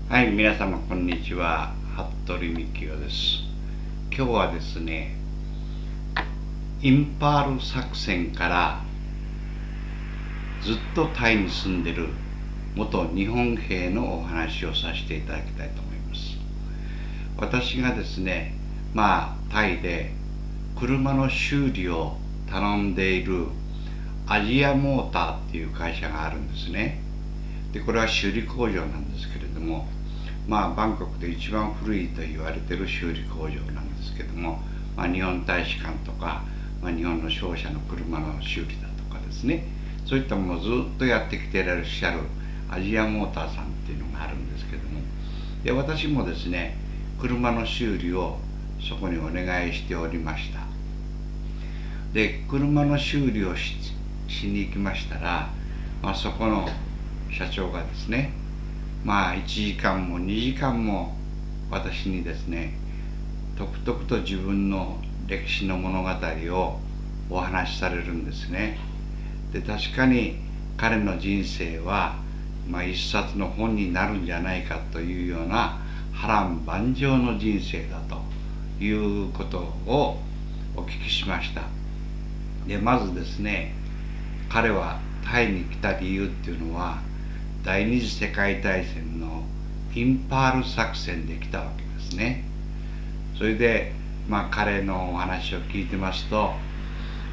はい、皆様こんにちは。服部幹夫です。今日はですね、インパール作戦からずっとタイに住んでる元日本兵のお話をさせていただきたいと思います。私がですね、タイで車の修理を頼んでいるアジアモーターっていう会社があるんですね。で、これは修理工場なんですけれども、バンコクで一番古いと言われている修理工場なんですけども、日本大使館とか、日本の商社の車の修理だとかですね、そういったものをずっとやってきていらっしゃるアジアモーターさんっていうのがあるんですけども、で、私もですね、車の修理をそこにお願いしておりました。で、車の修理をしに行きましたら、そこの社長がですね、1時間も2時間も私にですね、とくとくと自分の歴史の物語をお話しされるんですね。で、確かに彼の人生は、一冊の本になるんじゃないかというような波乱万丈の人生だということをお聞きしました。で、まずですね、彼はタイに来た理由っていうのは、第二次世界大戦のインパール作戦で来たわけですね。それで、彼のお話を聞いてますと、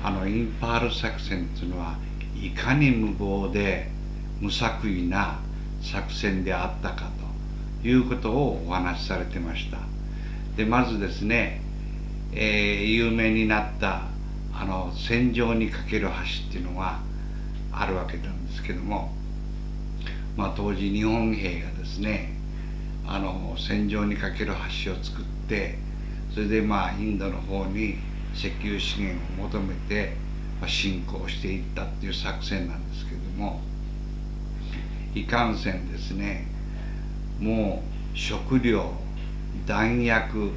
インパール作戦っていうのはいかに無謀で無作為な作戦であったかということをお話しされてました。で、まずですね、有名になった戦場に架ける橋っていうのがあるわけなんですけども、当時日本兵がですね、戦場に架ける橋を作って、それでインドの方に石油資源を求めて侵攻していったっていう作戦なんですけども、いかんせんですね、もう食料、弾薬、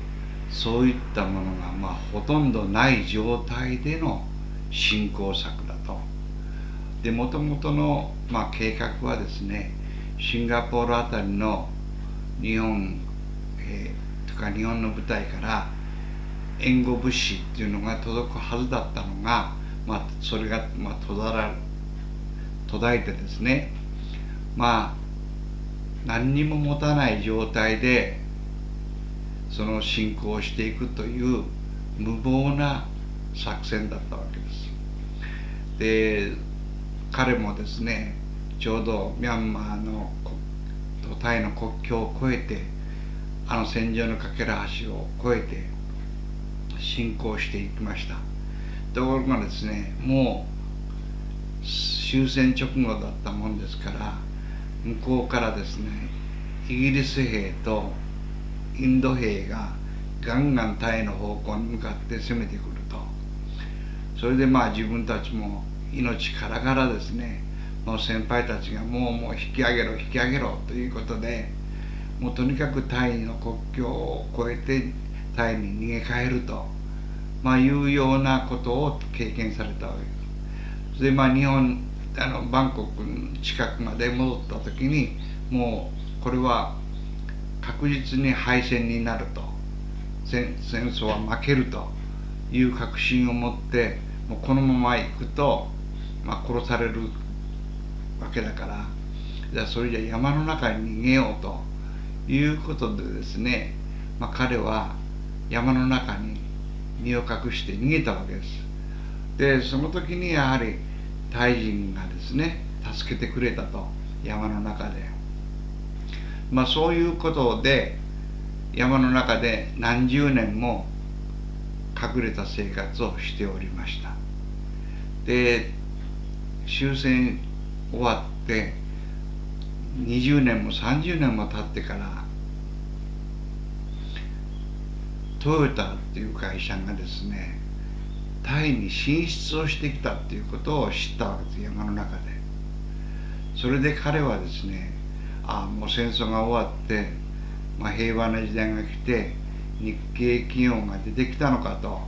そういったものがほとんどない状態での侵攻策だと。で、もともとの計画はですね、シンガポールあたりの日本とか日本の部隊から援護物資っていうのが届くはずだったのが、それが途絶えてですね、何にも持たない状態でその侵攻をしていくという無謀な作戦だったわけです。で、彼もですね、ちょうどミャンマーのとタイの国境を越えて、戦場の架ける橋を越えて侵攻していきました。ところがですね、もう終戦直後だったもんですから、向こうからですね、イギリス兵とインド兵がガンガンタイの方向に向かって攻めてくると。それで自分たちも命からがらですね、もう先輩たちがもう引き上げろ引き上げろということで、もうとにかくタイの国境を越えてタイに逃げ帰ると、いうようなことを経験されたわけです。それで日本バンコクの近くまで戻った時に、もうこれは確実に敗戦になると、戦争は負けるという確信を持って、もうこのまま行くと、殺されるわけだから、じゃあそれじゃ山の中に逃げようということでですね、彼は山の中に身を隠して逃げたわけです。で、その時にやはりタイ人がですね、助けてくれたと、山の中で。そういうことで山の中で何十年も隠れた生活をしておりました。で、終戦終わって20年も30年も経ってから、トヨタっていう会社がですね、タイに進出をしてきたっていうことを知ったわけです、山の中で。それで彼はですね、もう戦争が終わって、平和な時代が来て日系企業が出てきたのかと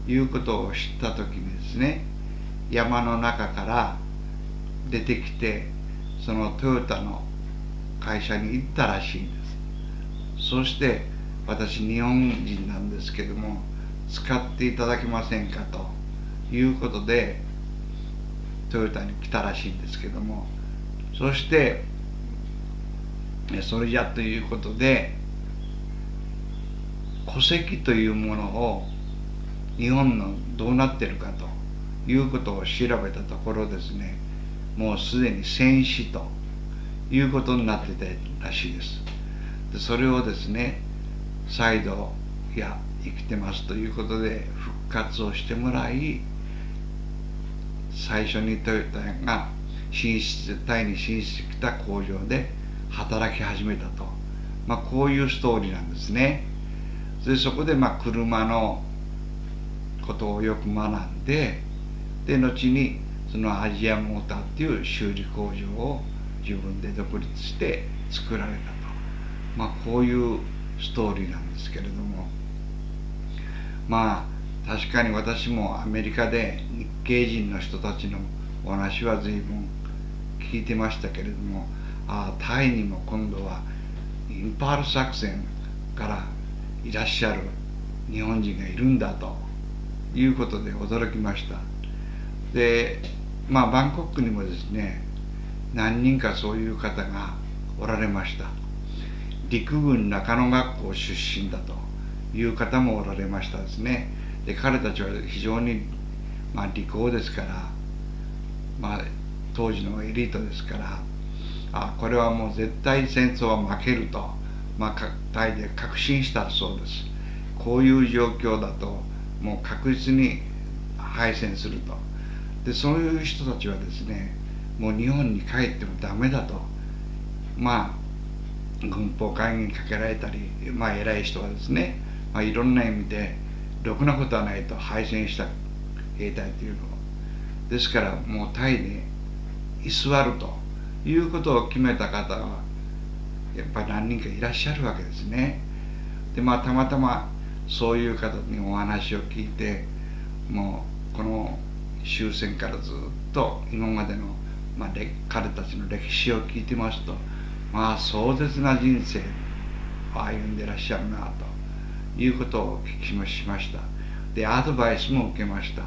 いうことを知った時にですね、山の中から出てきて、そのトヨタの会社に行ったらしいんです。そして私日本人なんですけども、使っていただけませんかということでトヨタに来たらしいんですけども、そしてそれじゃということで戸籍というものを日本のどうなってるかということを調べたところですね、もうすでに戦死ということになってたらしいです。でそれをですね、再度生きてますということで復活をしてもらい、最初にトヨタがタイに進出してきた工場で働き始めたと、こういうストーリーなんですね。でそこで車のことをよく学んで、後にそのアジアモーターっていう修理工場を自分で独立して作られたと、こういうストーリーなんですけれども、確かに私もアメリカで日系人の人たちのお話は随分聞いてましたけれども、タイにも今度はインパール作戦からいらっしゃる日本人がいるんだということで驚きました。でバンコクにもですね、何人かそういう方がおられました。陸軍中野学校出身だという方もおられましたですね。で彼たちは非常に利口ですから、当時のエリートですから、これはもう絶対戦争は負けると、タイで確信したそうです。こういう状況だともう確実に敗戦すると。でそういう人たちはですね、もう日本に帰ってもダメだと、軍法会議にかけられたり、偉い人はですね、いろんな意味でろくなことはないと、敗戦した兵隊というのを、ですからもうタイで居座るということを決めた方はやっぱり何人かいらっしゃるわけですね。でたまたまそういう方にお話を聞いて、もうこの終戦からずっと今までの、彼たちの歴史を聞いてますと、壮絶な人生を歩んでらっしゃるなということをお聞きしました。でアドバイスも受けました。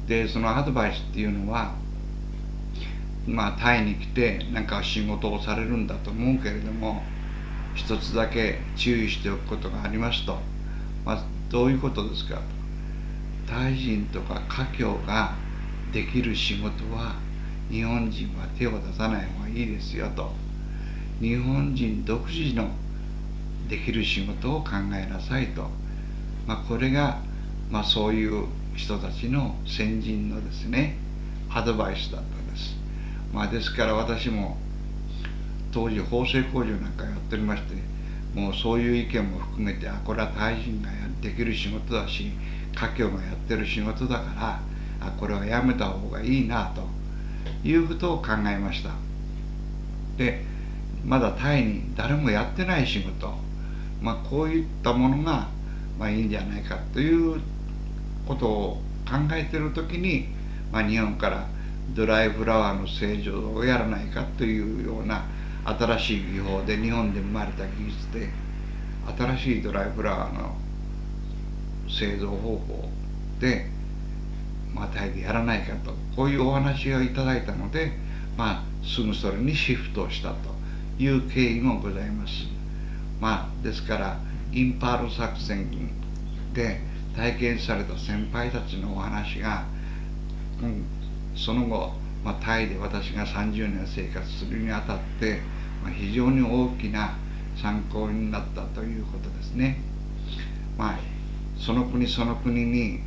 でそのアドバイスっていうのは、タイに来て何か仕事をされるんだと思うけれども、一つだけ注意しておくことがありますと、どういうことですかと。タイ人とか華僑ができる仕事は日本人は手を出さない方がいいですよと。日本人独自のできる仕事を考えなさいと、これが、そういう人たちの先人のですねアドバイスだったんです。ですから私も当時縫製工場なんかやっておりまして、もうそういう意見も含めて、これはタイ人ができる仕事だし華僑がやってる仕事だから、これはやめた方がいいなということを考えました。でまだタイに誰もやってない仕事、こういったものが、いいんじゃないかということを考えている時に、日本からドライフラワーの製造をやらないかというような新しい技法で、日本で生まれた技術で新しいドライフラワーの製造方法で、タイでやらないかと、こういうお話をいただいたので、すぐそれにシフトをしたという経緯もございます。ですからインパール作戦で体験された先輩たちのお話が、その後、タイで私が30年生活するにあたって、非常に大きな参考になったということですね。その国その国に、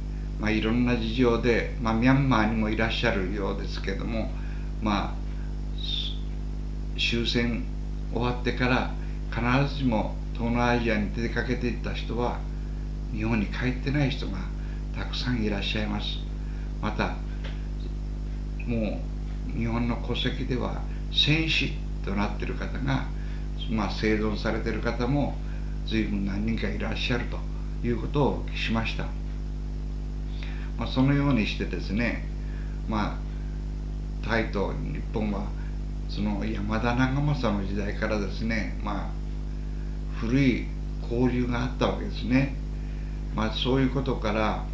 いろんな事情で、ミャンマーにもいらっしゃるようですけども、終戦終わってから必ずしも東南アジアに出かけていった人は日本に帰ってない人がたくさんいらっしゃいます。またもう日本の戸籍では戦死となっている方が、生存されている方も随分何人かいらっしゃるということをお聞きしました。そのようにしてですね、タイと日本はその山田長政の時代からですね、古い交流があったわけですね。そういうことから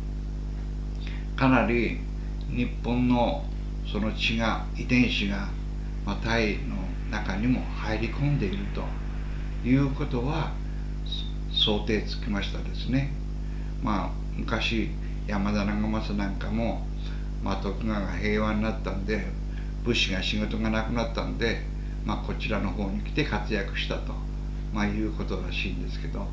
かなり日本のその血が遺伝子が、タイの中にも入り込んでいるということは想定つきましたですね。昔山田長政なんかも、徳川が平和になったんで武士が仕事がなくなったんで、こちらの方に来て活躍したと、いうことらしいんですけど、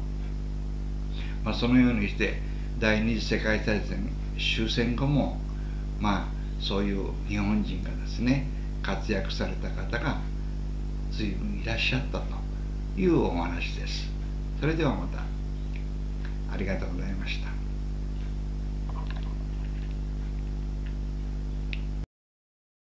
そのようにして第二次世界大戦終戦後も、そういう日本人がですね活躍された方が随分いらっしゃったというお話です。それではまた。ありがとうございました。